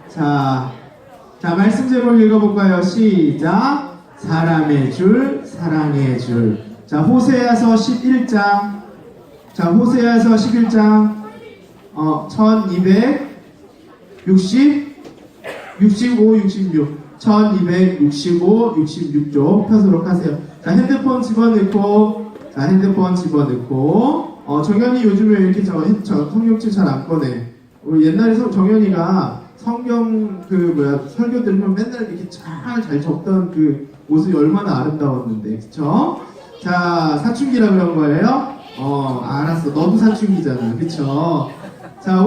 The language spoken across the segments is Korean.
자, 말씀 제목 읽어볼까요? 시작. 사람의 줄, 사랑의 줄. 자, 호세아서 11장. 자, 호세아서 11장. 65, 66. 1265, 66쪽 펴도록 하세요. 자, 핸드폰 집어넣고, 정현이 요즘에 왜 이렇게 성경책 잘 안 꺼내? 옛날에 정현이가 성경 설교 들으면 맨날 이렇게 잘 적던 그 모습이 얼마나 아름다웠는데, 그쵸? 자, 사춘기라 그런 거예요? 알았어. 너도 사춘기잖아. 그쵸? 자,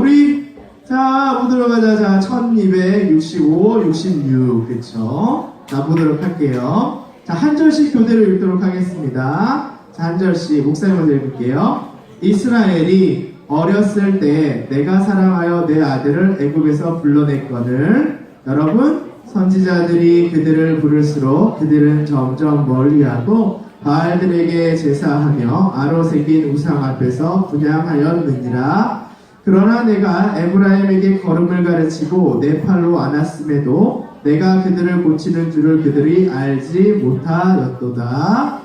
보도록 하자. 자, 1265, 66. 그쵸? 자, 보도록 할게요. 자, 한 절씩 교대로 읽도록 하겠습니다. 자, 한 절씩. 목사님 먼저 읽을게요. 이스라엘이 어렸을 때 내가 사랑하여 내 아들을 애굽에서 불러냈거늘. 여러분, 선지자들이 그들을 부를수록 그들은 점점 멀리하고 바알들에게 제사하며 아로 새긴 우상 앞에서 분향하였느니라. 그러나 내가 에브라임에게 걸음을 가르치고 내 팔로 안았음에도 내가 그들을 고치는 줄을 그들이 알지 못하였도다.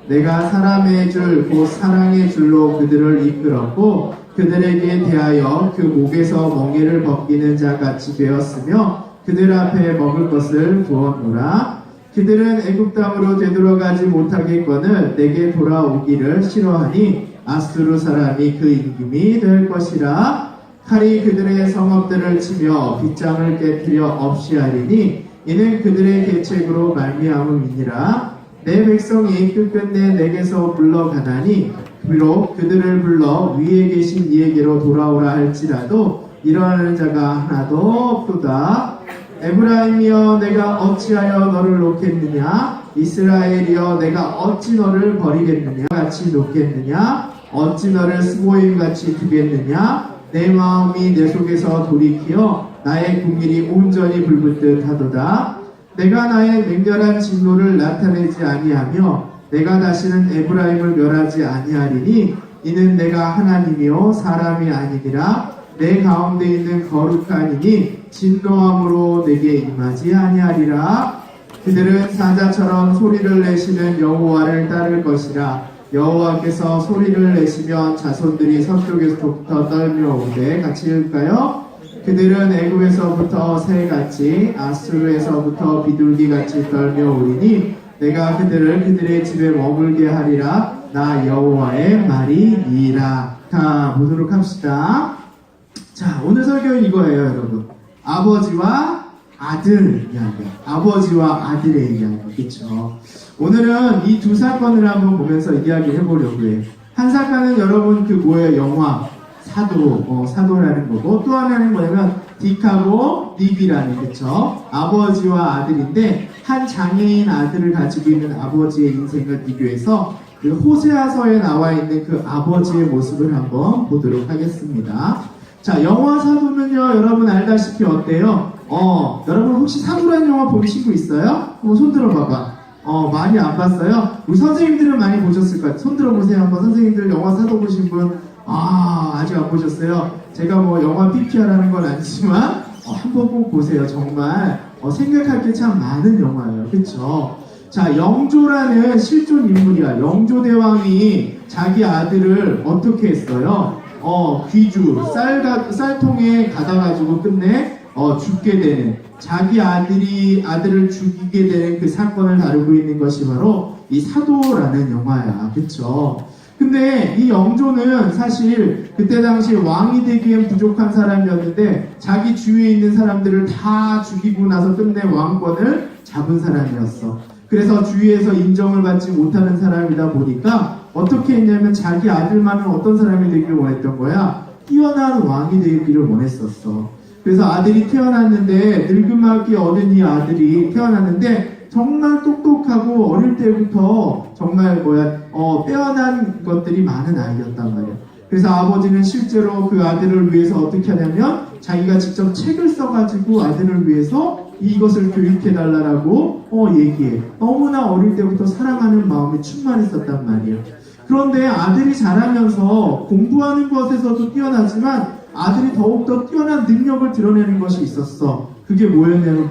내가 사람의 줄 곧 사랑의 줄로 그들을 이끌었고 그들에게 대하여 그 목에서 멍에를 벗기는 자 같이 되었으며 그들 앞에 먹을 것을 두었노라. 그들은 애굽 땅으로 되돌아가지 못하겠거늘 내게 돌아오기를 싫어하니 아수르 사람이 그 임금이 될 것이라. 칼이 그들의 성읍들을 치며 빗장을 깨뜨려 없이 하리니 이는 그들의 계책으로 말미암음이니라. 내 백성이 끝끝내 내게서 물러가나니 비록 그들을 불러 위에 계신 이에게로 돌아오라 할지라도 일어나는 자가 하나도 없도다. 에브라임이여 내가 어찌하여 너를 놓겠느냐? 이스라엘이여 내가 어찌 너를 버리겠느냐? 같이 놓겠느냐? 어찌 너를 스보임같이 두겠느냐? 내 마음이 내 속에서 돌이키어 나의 궁일이 온전히 불붙듯 하도다. 내가 나의 맹렬한 진노를 나타내지 아니하며 내가 다시는 에브라임을 멸하지 아니하리니 이는 내가 하나님이요 사람이 아니니라. 내 가운데 있는 거룩한 이니 진노함으로 내게 임하지 아니하리라. 그들은 사자처럼 소리를 내시는 여호와를 따를 것이라. 여호와께서 소리를 내시면 자손들이 서쪽에서부터 떨며오되. 같이 읽을까요? 그들은 애굽에서부터 새같이 아수르에서부터 비둘기같이 떨며오리니 내가 그들을 그들의 집에 머물게 하리라. 나 여호와의 말이니라. 자, 보도록 합시다. 자, 오늘 설교는 이거예요, 여러분. 아버지와 아들 이야기. 아버지와 아들의 이야기. 그쵸? 오늘은 이 두 사건을 한번 보면서 이야기를 해보려고 해요. 한 사건은 여러분 영화 사도라는 거고, 또 하나는 뭐냐면 딕하고 닉이라는, 그쵸? 아버지와 아들인데 한 장애인 아들을 가지고 있는 아버지의 인생을 비교해서 그 호세아서에 나와 있는 그 아버지의 모습을 한번 보도록 하겠습니다. 자, 영화 사도는요, 여러분 알다시피 어때요? 여러분 혹시 사도라는 영화 본 친구 있어요? 손 들어봐봐. 많이 안 봤어요? 우리 선생님들은 많이 보셨을 것 같아요. 손 들어보세요. 한번 선생님들 영화 사도 보신 분. 아직 안 보셨어요? 제가 영화 PPR하는 건 아니지만, 한번 꼭 보세요. 정말, 생각할 게 참 많은 영화예요. 그쵸? 자, 영조라는 실존 인물이야. 영조대왕이 자기 아들을 어떻게 했어요? 귀주, 쌀통에 가다가지고 끝내, 죽게 되는, 자기 아들을 죽이게 되는 그 사건을 다루고 있는 것이 바로 이 사도라는 영화야. 그쵸? 근데 이 영조는 사실 그때 당시 왕이 되기엔 부족한 사람이었는데 자기 주위에 있는 사람들을 다 죽이고 나서 끝내 왕권을 잡은 사람이었어. 그래서 주위에서 인정을 받지 못하는 사람이다 보니까 어떻게 했냐면 자기 아들만은 어떤 사람이 되기를 원했던 거야? 뛰어난 왕이 되기를 원했었어. 그래서 아들이 태어났는데, 늙음하기 어린 이 아들이 태어났는데 정말 똑똑하고 어릴 때부터 정말 빼어난 것들이 많은 아이였단 말이야. 그래서 아버지는 실제로 그 아들을 위해서 어떻게 하냐면 자기가 직접 책을 써가지고 아들을 위해서 이것을 교육해달라고 얘기해. 너무나 어릴 때부터 사랑하는 마음이 충만했었단 말이야. 그런데 아들이 자라면서 공부하는 것에서도 뛰어나지만 아들이 더욱더 뛰어난 능력을 드러내는 것이 있었어. 그게 뭐였냐면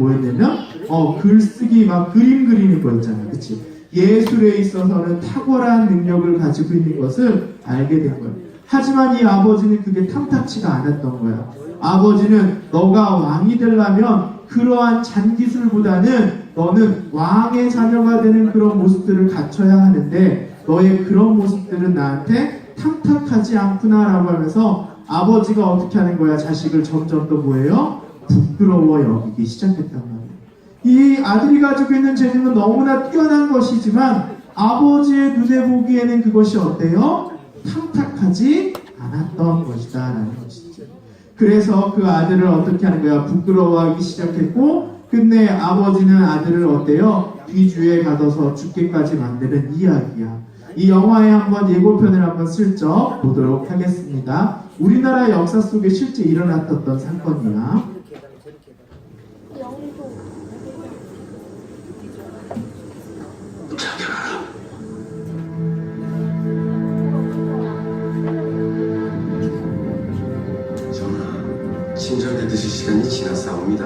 글쓰기 막 그림 그리는 거 있잖아. 그치? 예술에 있어서는 탁월한 능력을 가지고 있는 것을 알게 된 거야. 하지만 이 아버지는 그게 탐탁치가 않았던 거야. 아버지는 너가 왕이 되려면 그러한 잔기술보다는 너는 왕의 자녀가 되는 그런 모습들을 갖춰야 하는데 너의 그런 모습들은 나한테 탐탁하지 않구나라고 하면서 아버지가 어떻게 하는 거야? 자식을 점점 더 뭐예요? 부끄러워 여기기 시작했단 말이에요. 이 아들이 가지고 있는 재능은 너무나 뛰어난 것이지만 아버지의 눈에 보기에는 그것이 어때요? 탐탁하지 않았던 것이다 라는 것이죠. 그래서 그 아들을 어떻게 하는 거야? 부끄러워하기 시작했고 끝내 아버지는 아들을 어때요? 뒤주에 가둬서 죽게까지 만드는 이야기야. 이 영화에 한번 예고편을 한번 슬쩍 보도록 하겠습니다. 우리나라 역사 속에 실제 일어났던 사건이야. 친절되듯이 시간이 지났사옵니다.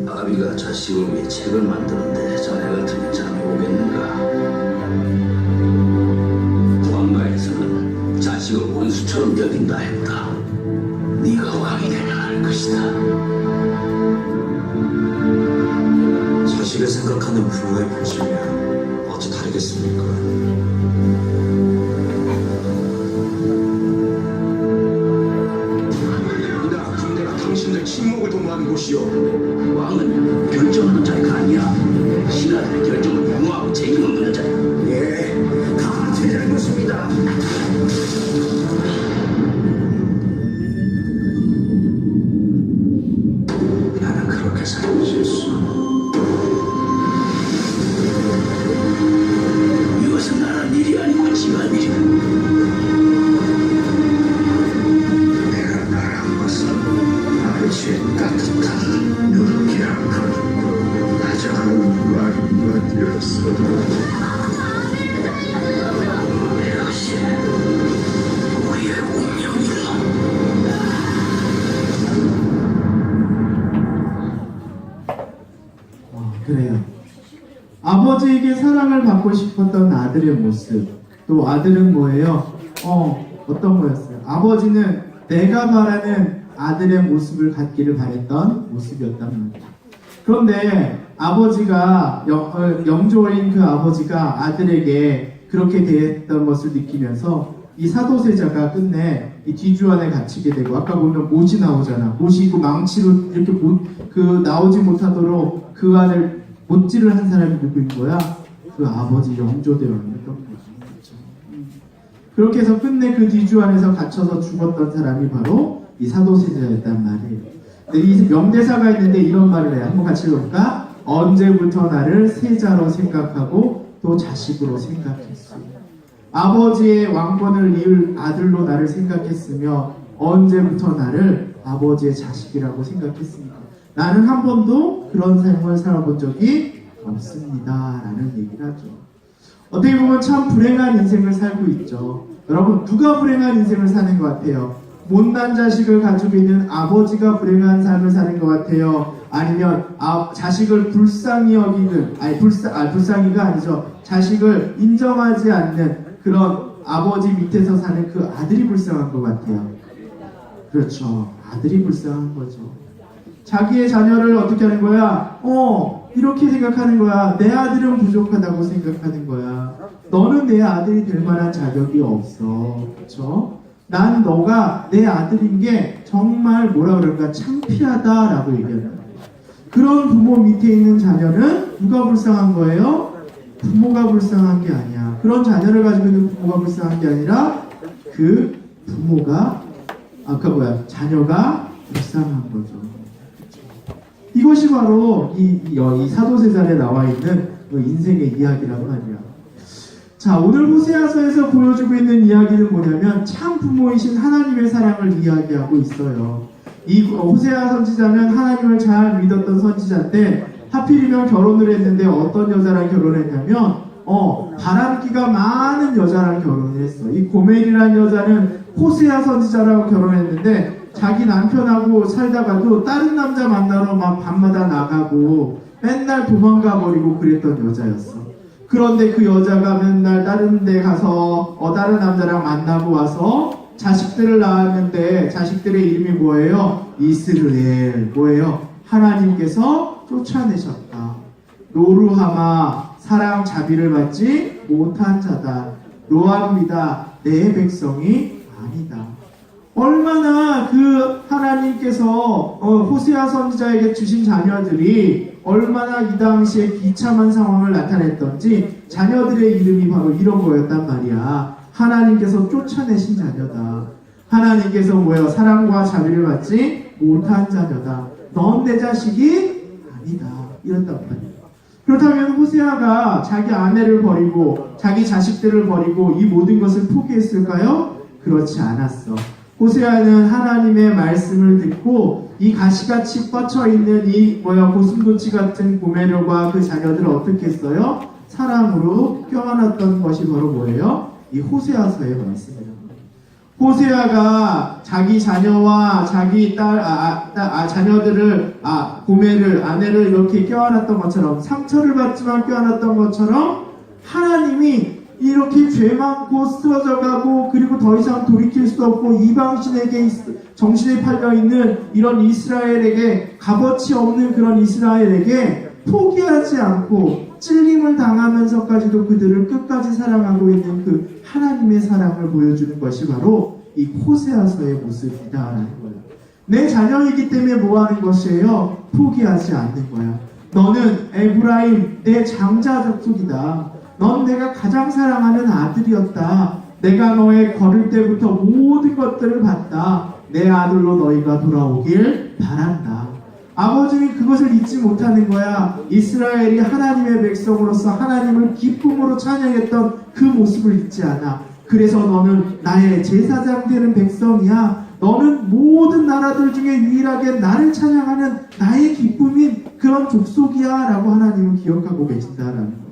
아비가 자식을 위해 책을 만드는데 자네 같으면 잠이 오겠는가? 왕가에서는 자식을 원수처럼 여긴다 했다. 네가 왕이 되면 알 것이다. 자식을 생각하는 부모의 모습이면 어찌 다르겠습니까? 당신들 침묵을 도모하는 곳이요. 왕은 결정하는 자리가 아니야. 신하들의 결정을 무모하고 책임을 는 자리. 예, 다 제 잘못입니다. 나는 그렇게 살고 싶소. 이것은 나란 일이 아니고 집안일이다. 내가 말한 것은 아버지의 따뜻한 유쾌한 것, 다정한 말이었어도 이것이 우리의 운명이다. 그래요. 아버지에게 사랑을 받고 싶었던 아들의 모습. 또 아들은 뭐예요? 어떤 거였어요? 아버지는 내가 바라는 아들의 모습을 갖기를 바랬던 모습이었단 말이에요. 그런데 아버지가 영조어린 그 아버지가 아들에게 그렇게 대했던 것을 느끼면서 이 사도세자가 끝내 이 뒤주안에 갇히게 되고 아까 보면 못이 나오잖아. 못이 그 망치로 이렇게 나오지 못하도록 그 안을 못질을 한 사람이 누구인 거야? 그 아버지 영조대왕이었던 거죠. 그렇게 해서 끝내 그 뒤주안에서 갇혀서 죽었던 사람이 바로 이 사도세자였단 말이에요. 근데 이 명대사가 있는데 이런 말을 해요. 한번 같이 볼까? 언제부터 나를 세자로 생각하고 또 자식으로 생각했어. 아버지의 왕권을 이을 아들로 나를 생각했으며 언제부터 나를 아버지의 자식이라고 생각했습니까? 나는 한 번도 그런 삶을 살아본 적이 없습니다 라는 얘기를 하죠. 어떻게 보면 참 불행한 인생을 살고 있죠. 여러분 누가 불행한 인생을 사는 것 같아요? 못난 자식을 가지고 있는 아버지가 불행한 삶을 사는 것 같아요? 아니면 자식을 불쌍히 여기는 불쌍히가 아니죠. 자식을 인정하지 않는 그런 아버지 밑에서 사는 그 아들이 불쌍한 것 같아요. 그렇죠. 아들이 불쌍한 거죠. 자기의 자녀를 어떻게 하는 거야? 이렇게 생각하는 거야. 내 아들은 부족하다고 생각하는 거야. 너는 내 아들이 될 만한 자격이 없어. 그렇죠? 난 너가 내 아들인 게 정말 뭐라 그럴까? 창피하다라고 얘기하는 거예요. 그런 부모 밑에 있는 자녀는 누가 불쌍한 거예요? 부모가 불쌍한 게 아니야. 그런 자녀를 가지고 있는 부모가 불쌍한 게 아니라 그 부모가 자녀가 불쌍한 거죠. 이것이 바로 이 사도세자에 나와 있는 인생의 이야기란 말이야. 자, 오늘 호세아서에서 보여주고 있는 이야기는 뭐냐면 참 부모이신 하나님의 사랑을 이야기하고 있어요. 이 호세아 선지자는 하나님을 잘 믿었던 선지자인데 하필이면 결혼을 했는데 어떤 여자랑 결혼했냐면 바람기가 많은 여자랑 결혼을 했어. 이 고멜이라는 여자는 호세아 선지자라고 결혼했는데 자기 남편하고 살다가도 다른 남자 만나러 막 밤마다 나가고 맨날 도망가 버리고 그랬던 여자였어. 그런데 그 여자가 맨날 다른 데 가서 다른 남자랑 만나고 와서 자식들을 낳았는데 자식들의 이름이 뭐예요? 이스라엘. 뭐예요? 하나님께서 쫓아내셨다. 로루하마, 사랑 자비를 받지 못한 자다. 노아입니다. 내 백성이 아니다. 얼마나 그 하나님께서 호세아 선지자에게 주신 자녀들이 얼마나 이 당시에 비참한 상황을 나타냈던지 자녀들의 이름이 바로 이런 거였단 말이야. 하나님께서 쫓아내신 자녀다. 하나님께서 뭐예요? 사랑과 자비를 받지 못한 자녀다. 넌 내 자식이 아니다. 이랬단 말이야. 그렇다면 호세아가 자기 아내를 버리고 자기 자식들을 버리고 이 모든 것을 포기했을까요? 그렇지 않았어. 호세아는 하나님의 말씀을 듣고 이 가시같이 뻗쳐있는 이 고슴도치 같은 고멜료와 그 자녀들을 어떻게 했어요? 사랑으로 껴안았던 것이 바로 뭐예요? 이 호세아서의 말씀이에요. 호세아가 자기 자녀와 자기 자녀들을 고멜을 아내를 이렇게 껴안았던 것처럼 상처를 받지만 껴안았던 것처럼 하나님이 이렇게 죄 많고 쓰러져가고 그리고 더 이상 돌이킬 수 없고 이방신에게 정신에 팔려있는 이런 이스라엘에게 값어치 없는 그런 이스라엘에게 포기하지 않고 찔림을 당하면서까지도 그들을 끝까지 사랑하고 있는 그 하나님의 사랑을 보여주는 것이 바로 이 호세아서의 모습이다라는 거예요. 내 자녀이기 때문에 뭐하는 것이에요? 포기하지 않는 거야. 너는 에브라임 내 장자 족속이다. 넌 내가 가장 사랑하는 아들이었다. 내가 너의 걸을 때부터 모든 것들을 봤다. 내 아들로 너희가 돌아오길 바란다. 아버지는 그것을 잊지 못하는 거야. 이스라엘이 하나님의 백성으로서 하나님을 기쁨으로 찬양했던 그 모습을 잊지 않아. 그래서 너는 나의 제사장 되는 백성이야. 너는 모든 나라들 중에 유일하게 나를 찬양하는 나의 기쁨인 그런 족속이야 라고 하나님은 기억하고 계신다라는 거야.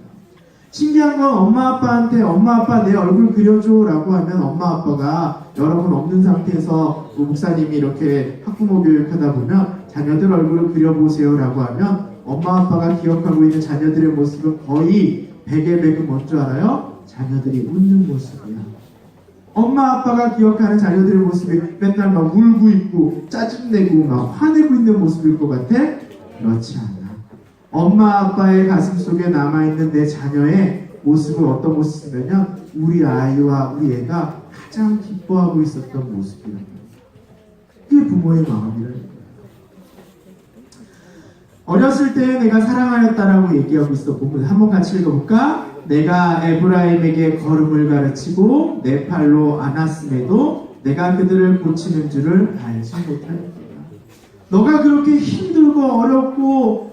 신기한 건 엄마 아빠한테 엄마 아빠 내 얼굴 그려줘 라고 하면 엄마 아빠가 여러분 없는 상태에서 목사님이 이렇게 학부모 교육하다 보면 자녀들 얼굴을 그려보세요 라고 하면 엄마 아빠가 기억하고 있는 자녀들의 모습은 거의 100의 100은 뭔 줄 알아요? 자녀들이 웃는 모습이야. 엄마 아빠가 기억하는 자녀들의 모습이 맨날 막 울고 있고 짜증내고 막 화내고 있는 모습일 것 같아? 그렇지 않아. 엄마 아빠의 가슴 속에 남아있는 내 자녀의 모습은 어떤 모습이냐면 우리 아이와 우리 애가 가장 기뻐하고 있었던 모습이라는 거예요. 그게 부모의 마음이라는 거예요. 어렸을 때 내가 사랑하였다라고 얘기하고 있어. 보면 한번 같이 읽어볼까? 내가 에브라임에게 걸음을 가르치고 내 팔로 안았음에도 내가 그들을 고치는 줄을 알지 못하였다. 너가 그렇게 힘들고 어렵고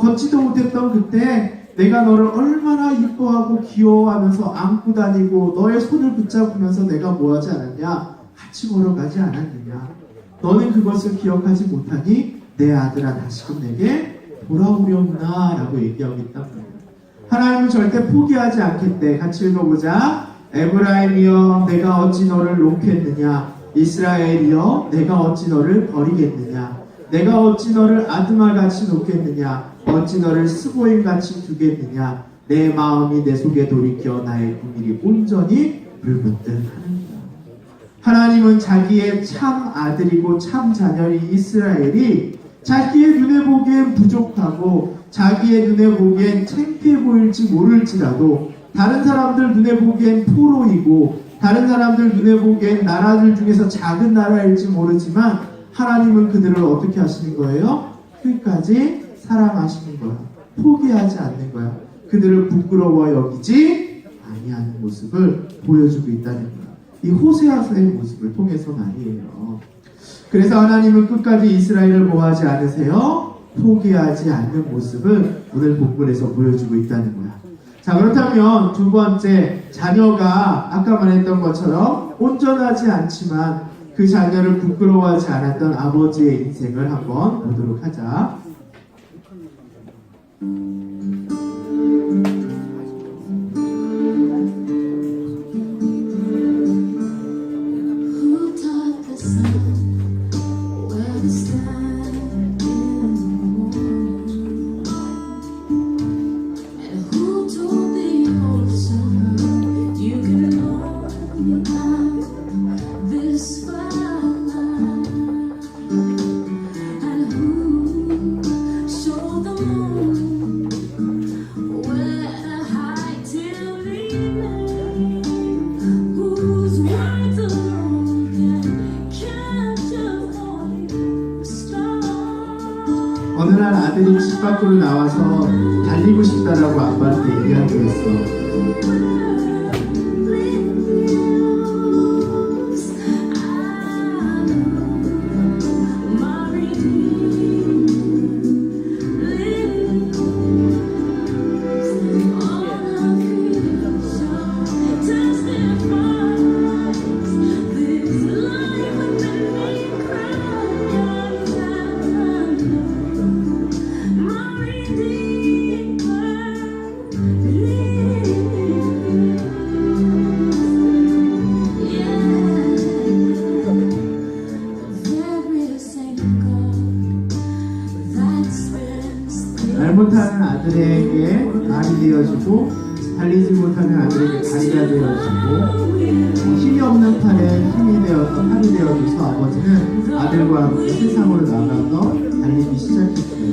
걷지도 못했던 그때 내가 너를 얼마나 이뻐하고 귀여워하면서 안고 다니고 너의 손을 붙잡으면서 내가 뭐하지 않았냐? 같이 걸어가지 않았느냐? 너는 그것을 기억하지 못하니 내 아들아 다시금 내게 돌아오려구나 라고 얘기하고 있단 말이야. 하나님은 절대 포기하지 않겠대. 같이 읽어보자. 에브라임이여 내가 어찌 너를 놓겠느냐? 이스라엘이여 내가 어찌 너를 버리겠느냐? 내가 어찌 너를 아드마같이 놓겠느냐? 어찌 너를 스보임같이 두겠느냐? 내 마음이 내 속에 돌이켜 나의 궁일이 온전히 불붙듯 하느니라. 하나님은 자기의 참 아들이고 참 자녀인 이스라엘이 자기의 눈에 보기엔 부족하고 자기의 눈에 보기엔 창피해 보일지 모를지라도 다른 사람들 눈에 보기엔 포로이고 다른 사람들 눈에 보기엔 나라들 중에서 작은 나라일지 모르지만 하나님은 그들을 어떻게 하시는 거예요? 끝까지 사랑하시는 거야. 포기하지 않는 거야. 그들을 부끄러워 여기지 아니하는 모습을 보여주고 있다는 거야. 이 호세아서의 모습을 통해서 말이에요. 그래서 하나님은 끝까지 이스라엘을 뭐하지 않으세요? 포기하지 않는 모습을 오늘 본문에서 보여주고 있다는 거야. 자, 그렇다면 두 번째, 자녀가 아까 말했던 것처럼 온전하지 않지만 그 자녀를 부끄러워하지 않았던 아버지의 인생을 한번 보도록 하자. Who taught the sun spotlight, and who showed the moon where to hide till evening? Whose words alone can capture the star? 어느 날 아들이 집 밖으로 나와서 달리고 싶다라고 아빠한테 얘기하고 있어. 말 못하는 아들에게 말이 되어지고 달리지 못하는 아들에게 다리가 되어지고 힘이 없는 팔에 힘이 되어서 팔이 되어줘서 아버지는 아들과 함께 세상으로 나가서 달리기 시작했어요.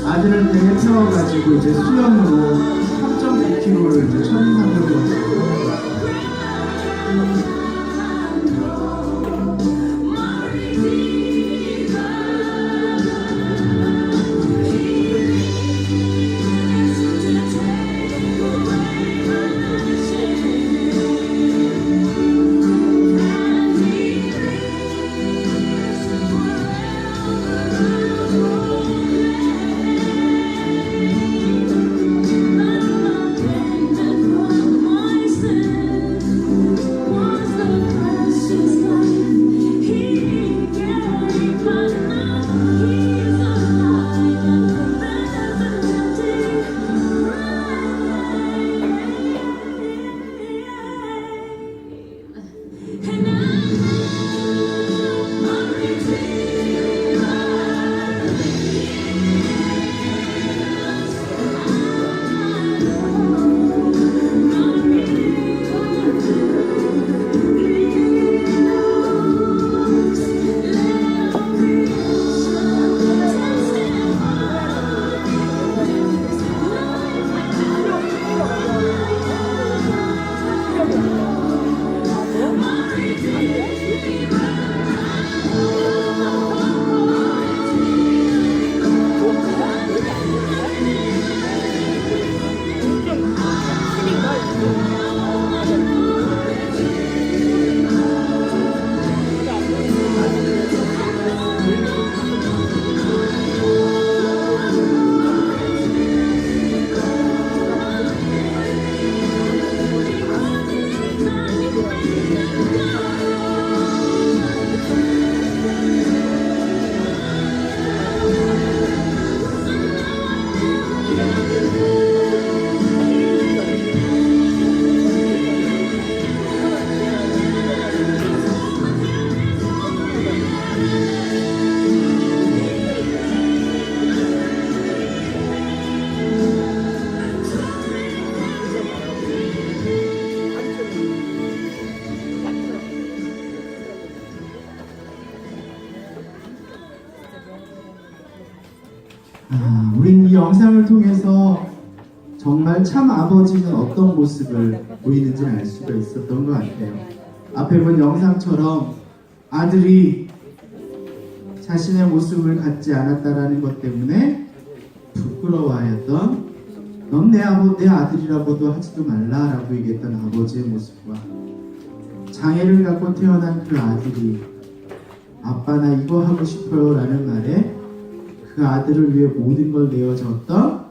아들을 배에 태워가지고 이제 수영으로 3.9km를 이제 천상으로 왔어요. 우린 이 영상을 통해서 정말 참 아버지는 어떤 모습을 보이는지를 알 수가 있었던 것 같아요. 앞에 본 영상처럼 아들이 자신의 모습을 갖지 않았다라는 것 때문에 부끄러워하였던 넌 내 아들이라고도 하지도 말라라고 얘기했던 아버지의 모습과 장애를 갖고 태어난 그 아들이 아빠 나 이거 하고 싶어요 라는 말에 그 아들을 위해 모든 걸 내어줬던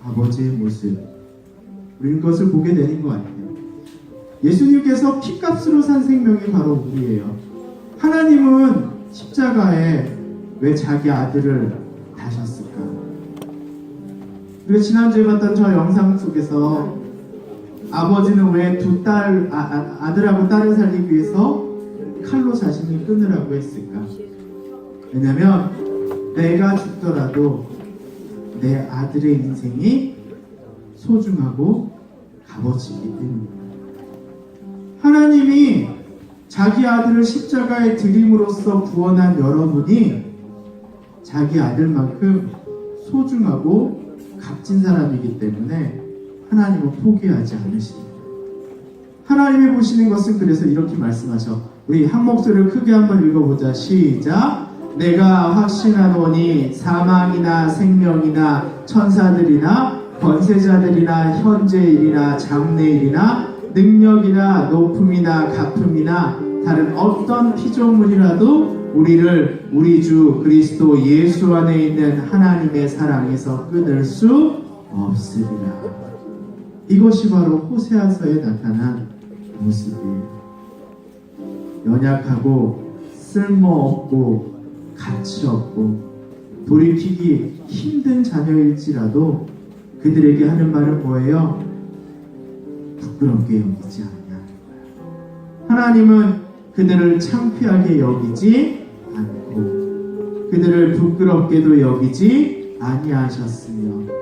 아버지의 모습, 우리는 그것을 보게 되는 것 같아요. 예수님께서 피값으로 산 생명이 바로 우리예요. 하나님은 십자가에 왜 자기 아들을 다셨을까? 우리가 지난주에 봤던 저 영상 속에서 아버지는 왜 두 아들하고 딸을 살리기 위해서 칼로 자신을 끊으라고 했을까? 왜냐면 내가 죽더라도 내 아들의 인생이 소중하고 값어치기 때문입니다. 하나님이 자기 아들을 십자가에 드림으로써 구원한 여러분이 자기 아들만큼 소중하고 값진 사람이기 때문에 하나님은 포기하지 않으십니다. 하나님이 보시는 것은 그래서 이렇게 말씀하셔. 우리 한 목소리를 크게 한번 읽어보자. 시작. 내가 확신하노니 사망이나 생명이나 천사들이나 권세자들이나 현재일이나 장래일이나 능력이나 높음이나 가품이나 다른 어떤 피조물이라도 우리를 우리 주 그리스도 예수 안에 있는 하나님의 사랑에서 끊을 수 없으리라. 이것이 바로 호세아서에 나타난 모습이에요. 연약하고 쓸모없고 가치없고 돌이키기 힘든 자녀일지라도 그들에게 하는 말은 뭐예요? 부끄럽게 여기지 않냐. 하나님은 그들을 창피하게 여기지 않고 그들을 부끄럽게도 여기지 아니하셨으며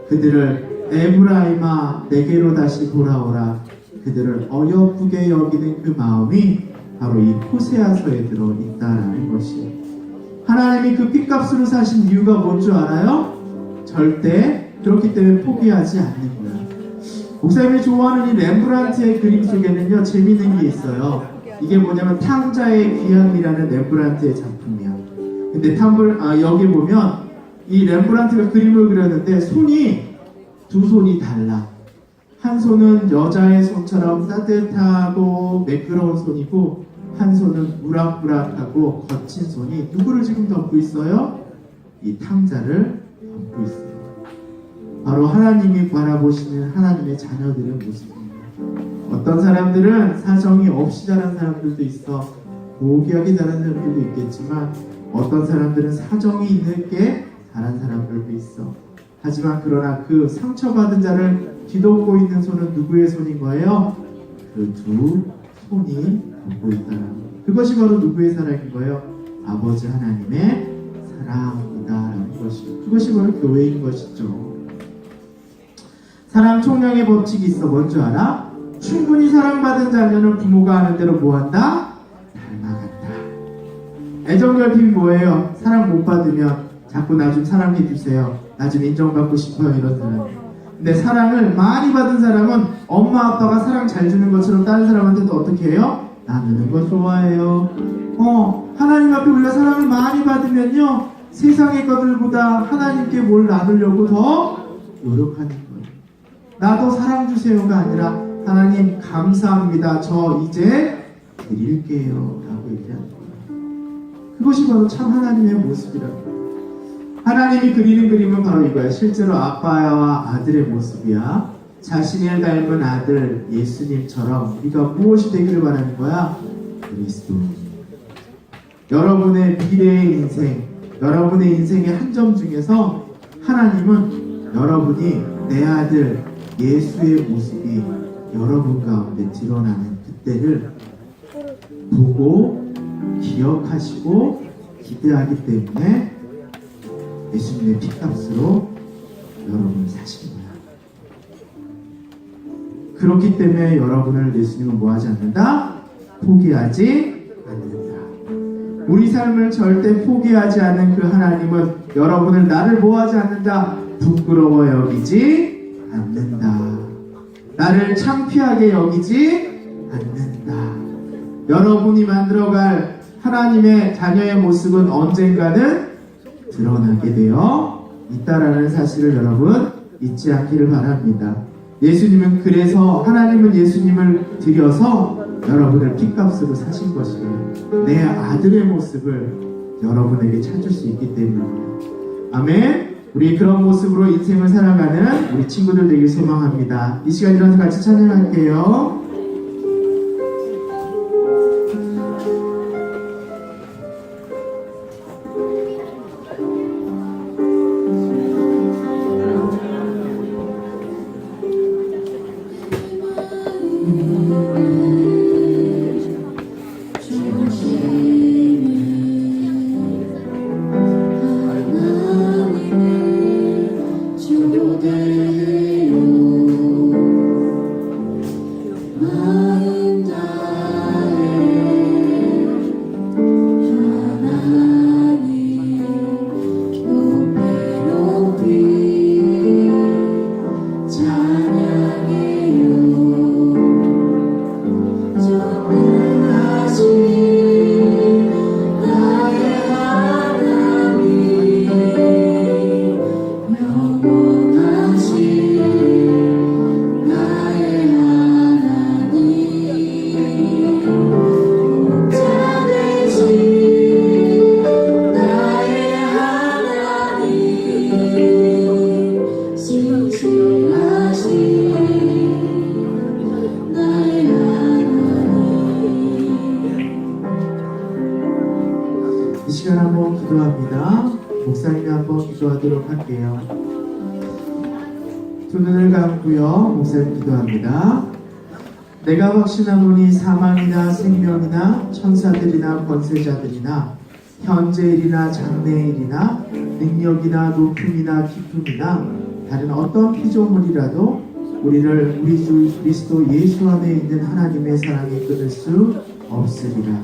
그들을 에브라임아 내게로 다시 돌아오라. 그들을 어여쁘게 여기는 그 마음이 바로 이 호세아서에 들어있다라는 것이에요. 하나님이 그 핏값으로 사신 이유가 뭔 줄 알아요? 절대 그렇기 때문에 포기하지 않는 거야. 목사님이 좋아하는 이 렘브란트의 그림 속에는요 재밌는 게 있어요. 이게 뭐냐면 탕자의 귀향이라는 렘브란트의 작품이야. 근데 여기 보면 이 렘브란트가 그림을 그렸는데 두 손이 달라. 한 손은 여자의 손처럼 따뜻하고 매끄러운 손이고 한 손은 우락부락하고 거친 손이 누구를 지금 덮고 있어요? 이 탕자를 덮고 있어요. 바로 하나님이 바라보시는 하나님의 자녀들의 모습입니다. 어떤 사람들은 사정이 없이 자란 사람들도 있어 고귀하게 자란 사람들도 있겠지만 어떤 사람들은 사정이 있게 자란 사람들도 있어. 하지만 그러나 그 상처받은 자를 뒤덮고 있는 손은 누구의 손인 거예요? 그 두 손이 덮고 있다는 것. 그것이 바로 누구의 사랑인 거예요? 아버지 하나님의 사랑이다라는 것이죠. 그것이 바로 교회인 것이죠. 사랑 총량의 법칙이 있어. 뭔지 알아? 충분히 사랑받은 자녀는 부모가 하는 대로 뭐한다? 닮아간다. 애정결핍이 뭐예요? 사랑 못 받으면 자꾸 나 좀 사랑해주세요. 나 좀 인정받고 싶어요. 이런 사람. 근데 사랑을 많이 받은 사람은 엄마 아빠가 사랑 잘 주는 것처럼 다른 사람한테도 어떻게 해요? 나누는 거 좋아해요. 하나님 앞에 우리가 사랑을 많이 받으면요 세상의 것들보다 하나님께 뭘 나누려고 더 노력하는 거예요. 나도 사랑 주세요가 아니라 하나님 감사합니다. 저 이제 드릴게요 라고 얘기하는 거예요. 그것이 바로 참 하나님의 모습이라고. 하나님이 그리는 그림은 바로 이거야. 실제로 아빠와 아들의 모습이야. 자신을 닮은 아들 예수님처럼 우리가 무엇이 되기를 바라는 거야? 그리스도. 여러분의 미래의 인생, 여러분의 인생의 한 점 중에서 하나님은 여러분이 내 아들 예수의 모습이 여러분 가운데 드러나는 그때를 보고 기억하시고 기대하기 때문에 예수님의 피값으로 여러분을 사신 거야. 그렇기 때문에 여러분을 예수님은 뭐하지 않는다? 포기하지 않는다. 우리 삶을 절대 포기하지 않는 그 하나님은 여러분을 나를 뭐하지 않는다? 부끄러워 여기지 않는다. 나를 창피하게 여기지 않는다. 여러분이 만들어갈 하나님의 자녀의 모습은 언젠가는 드러나게 되어 있다라는 사실을 여러분 잊지 않기를 바랍니다. 예수님은 그래서 하나님은 예수님을 드려서 여러분을 핏값으로 사신 것이에요. 내 아들의 모습을 여러분에게 찾을 수 있기 때문입니다. 아멘. 우리 그런 모습으로 인생을 살아가는 우리 친구들 되길 소망합니다. 이 시간 일어나서 같이 찬양할게요. 이 시간 한번 기도합니다. 목사님이 한번 기도하도록 할게요. 두 눈을 감고요. 목사님 기도합니다. 내가 확신하노니 사망이나 생명이나 천사들이나 권세자들이나 현재일이나 장래일이나 능력이나 높음이나 깊음이나 다른 어떤 피조물이라도 우리를 우리 주 그리스도 예수 안에 있는 하나님의 사랑에 끊을 수 없으리라.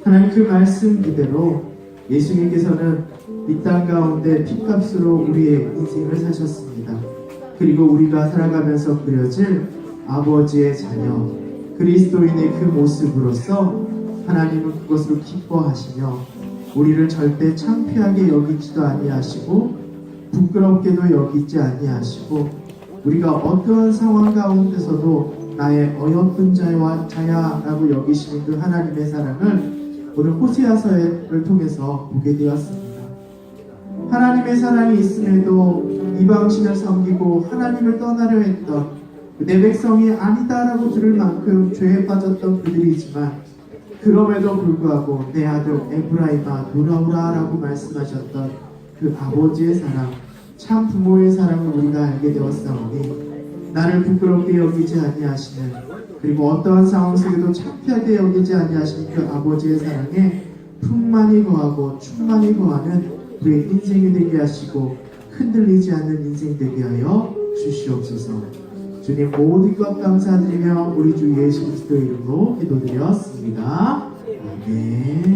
하나님 그 말씀 그대로 예수님께서는 이 땅 가운데 핏값으로 우리의 인생을 사셨습니다. 그리고 우리가 살아가면서 그려질 아버지의 자녀 그리스도인의 그 모습으로서 하나님은 그것으로 기뻐하시며 우리를 절대 창피하게 여기지도 아니하시고 부끄럽게도 여기지 아니하시고 우리가 어떠한 상황 가운데서도 나의 어여쁜 자야라고 여기시는 그 하나님의 사랑을 오늘 호세아서를 통해서 보게 되었습니다. 하나님의 사랑이 있음에도 이방신을 섬기고 하나님을 떠나려 했던 내 백성이 아니다라고 들을 만큼 죄에 빠졌던 그들이지만 그럼에도 불구하고 내 아들 에브라임아 돌아오라 라고 말씀하셨던 그 아버지의 사랑 참 부모의 사랑을 우리가 알게 되었사오니 나를 부끄럽게 여기지 아니하시는 그리고 어떠한 상황 속에도 창피하게 여기지 아니하시는 그 아버지의 사랑에 풍만이 거하고 충만이 거하는 우리의 인생이 되게 하시고 흔들리지 않는 인생 되게 하여 주시옵소서. 주님 모든 것 감사드리며 우리 주 예수 그리스도의 이름으로 기도드렸습니다. 아멘.